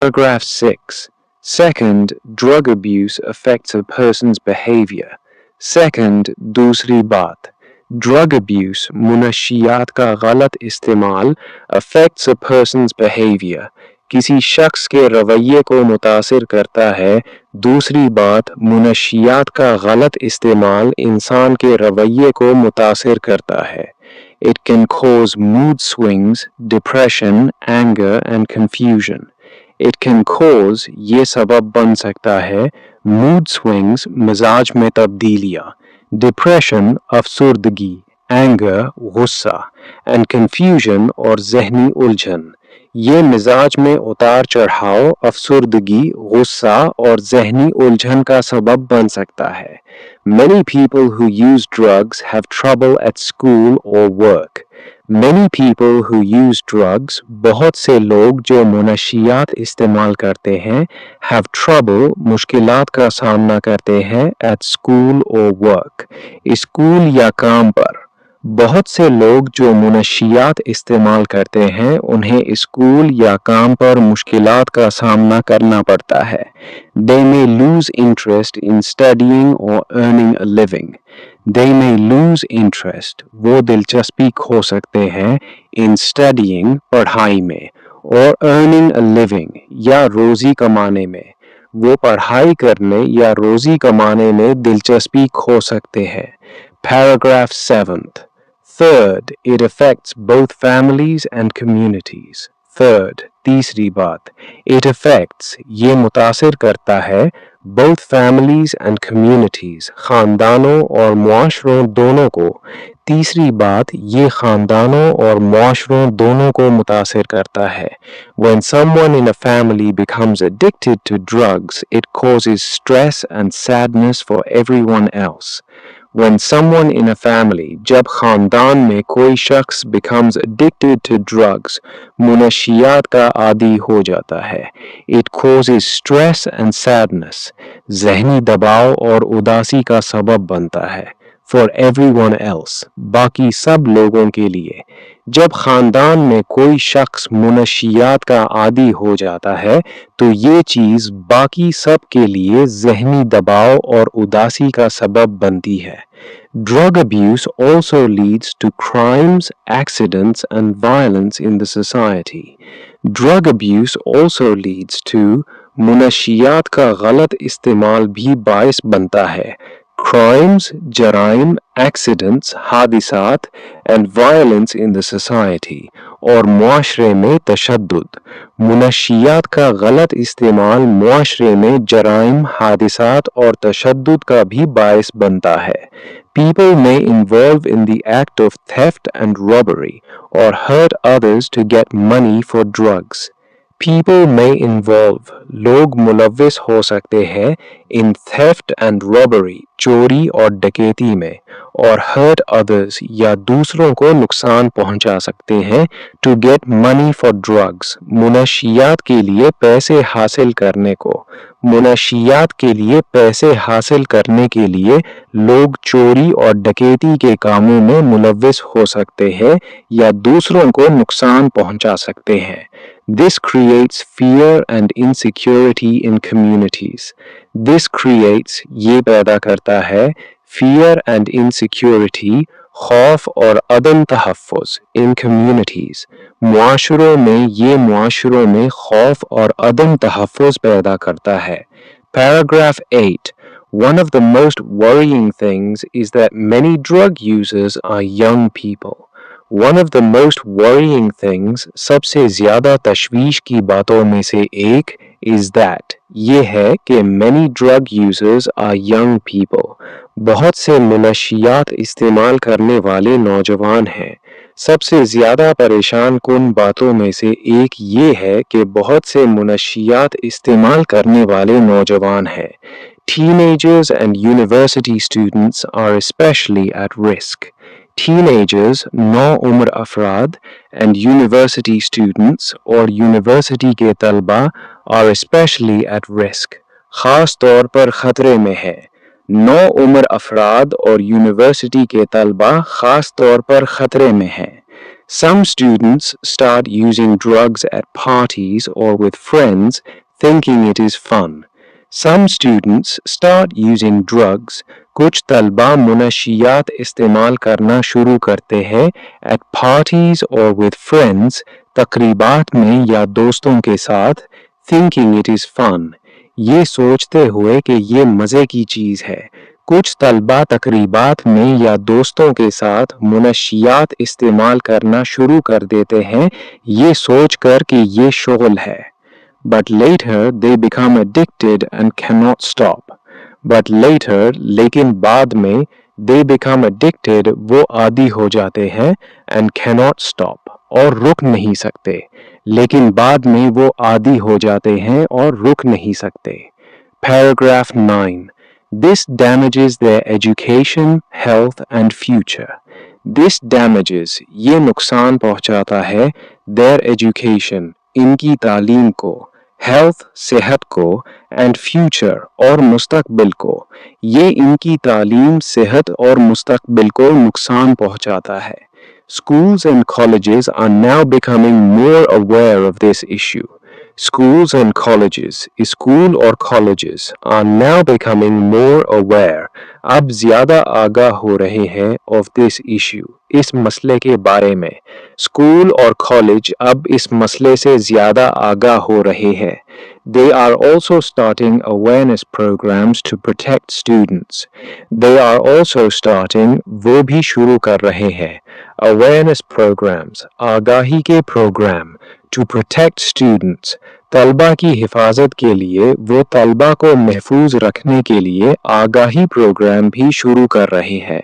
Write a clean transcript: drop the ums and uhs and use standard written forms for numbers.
Paragraph 6. Second, drug abuse affects a person's behavior. Second, दूसरी बात, drug abuse, मुनशियात का गलत इस्तेमाल affects a person's behavior, किसी शख्स के रवैये को मुतासिर करता है. दूसरी बात, मुनशियात का गलत इस्तेमाल इंसान के रवैये को मुतासिर करता है. It can cause mood swings, depression, anger and confusion. It can cause, ये सबब बन सकता है, mood swings, मिजाज में तब्दीलियां, depression, अफसुर्दगी, anger, गुस्सा, and confusion और ज़हनी उलझन. ये मिजाज में उतार चढ़ाव, अफसुर्दगी, गुस्सा और ज़हनी उलझन का सबब बन सकता है. Many people who use drugs have trouble at school or work. Many people who use drugs, बहुत से लोग जो मुनशियात इस्तेमाल करते हैं, have trouble, मुश्किलात का सामना करते हैं, at school or work, school या काम पर. बहुत से लोग जो मुनशियात इस्तेमाल करते हैं, उन्हें स्कूल या काम पर मुश्किलात का सामना करना पड़ता है. They may lose interest in studying or earning a living. They may lose interest, वो दिलचस्पी खो सकते हैं, in studying, पढ़ाई में, or earning a living, या रोजी कमाने में. वो पढ़ाई करने या रोजी कमाने में दिलचस्पी खो सकते हैं. Paragraph 7th. Third, it affects both families and communities. Third, तीसरी बात, it affects, ये मुतासिर करता है, both families and communities, खानदानों और मुआशरों दोनों को. तीसरी बात, ये खानदानों और मुआशरों दोनों को मुतासिर करता है. When someone in a family becomes addicted to drugs, it causes stress and sadness for everyone else. When someone in a family, जब खानदान में कोई शख्स becomes addicted to drugs, मुनशियात का आदी हो जाता है, it causes stress and sadness, ज़हनी दबाव और उदासी का सबब बनता है, for everyone else, बाकी सब लोगों के लिए. जब खानदान में कोई शख्स मुनशियात का आदी हो जाता है, तो ये चीज़ बाकी सब के लिए ज़हनी दबाव और उदासी का सबब बनती है. Drug abuse also leads to crimes, accidents and violence in the society. Drug abuse also leads to, मुनशियात का गलत इस्तेमाल भी बाइस बनता है, crimes, जराइम, accidents, हादिसात and violence in the society, और मुआशरे में तशद्दुद. मुनशियात का गलत इस्तेमाल मुआशरे में जराइम, हादिसात और तशद्दुद का भी बाइस बनता है. People may involve in the act of theft and robbery or hurt others to get money for drugs. People may involve, लोग मुलव्विस हो सकते हैं, in theft and robbery, चोरी और डकैती में, और hurt others, या दूसरों को नुकसान पहुंचा सकते हैं, to get money for drugs, मुनशियात के लिए पैसे हासिल करने को. मुनशियात के लिए पैसे हासिल करने के लिए लोग चोरी और डकैती के कामों में मुलव्विस हो सकते हैं या दूसरों को नुकसान पहुंचा सकते हैं. This creates fear and insecurity in communities. This creates, ये पैदा करता है, fear and insecurity, खौफ और अदम तहफ़्फ़ुज़, in communities. मुआशरों में, ये मुआशरों में खौफ और अदम तहफ़्फ़ुज़ पैदा करता है. Paragraph 8. One of the most worrying things is that many drug users are young people. One of the most worrying things, सबसे ज़्यादा तशवीश की बातों में से एक, is that, ये है कि many drug users are young people. बहुत से मुनशियात इस्तेमाल करने वाले नौजवान हैं. सबसे ज़्यादा परेशान कुन बातों में से एक ये है कि बहुत से मुनशियात इस्तेमाल करने वाले नौजवान हैं. Teenagers and university students are especially at risk. Teenagers, नौ उम्र अफराद, and university students और university के तलबा are especially at risk, ख़ास तौर पर ख़तरे में है. नौ उम्र अफराद और university के तलबा ख़ास तौर पर ख़तरे में हैं. Some students start using drugs at parties or with friends, thinking it is fun. Some students start using drugs. कुछ तलबा मुनशियात इस्तेमाल करना शुरू करते हैं at parties or with friends, तकरीबात में या दोस्तों के साथ, thinking it is fun, ये सोचते हुए कि ये मज़े की चीज़ है. कुछ तलबा तकरीबात में या दोस्तों के साथ मुनशियात इस्तेमाल करना शुरू कर देते हैं ये सोच कर कि ये शुगल है. But later they become addicted and cannot stop. But later, लेकिन बाद में, they become addicted, वो आदी हो जाते हैं, and cannot stop, और रुक नहीं सकते. लेकिन बाद में वो आदी हो जाते हैं और रुक नहीं सकते. Paragraph 9. This damages their education, health and future. This damages, ये नुकसान पहुंचाता है, their education, इनकी तालीम को, health, सेहत को, and future, और मुस्तकबिल को, ये इनकी तालीम, सेहत और मुस्तकबिल को नुकसान पहुंचाता है. Schools and colleges are now becoming more aware of this issue. Schools and colleges, school और colleges, are now becoming more aware, अब ज़्यादा आगाह हो रहे हैं of this issue, इस मसले के बारे में. School और college अब इस मसले से ज़्यादा आगाह हो रहे हैं. They are also starting awareness programs to protect students. They are also starting, वो भी शुरू कर रहे हैं, awareness programs, आगाही के प्रोग्राम, to protect students, तलबा की हिफाजत के लिए, वो तलबा को महफूज रखने के लिए आगाही प्रोग्राम भी शुरू कर रहे हैं.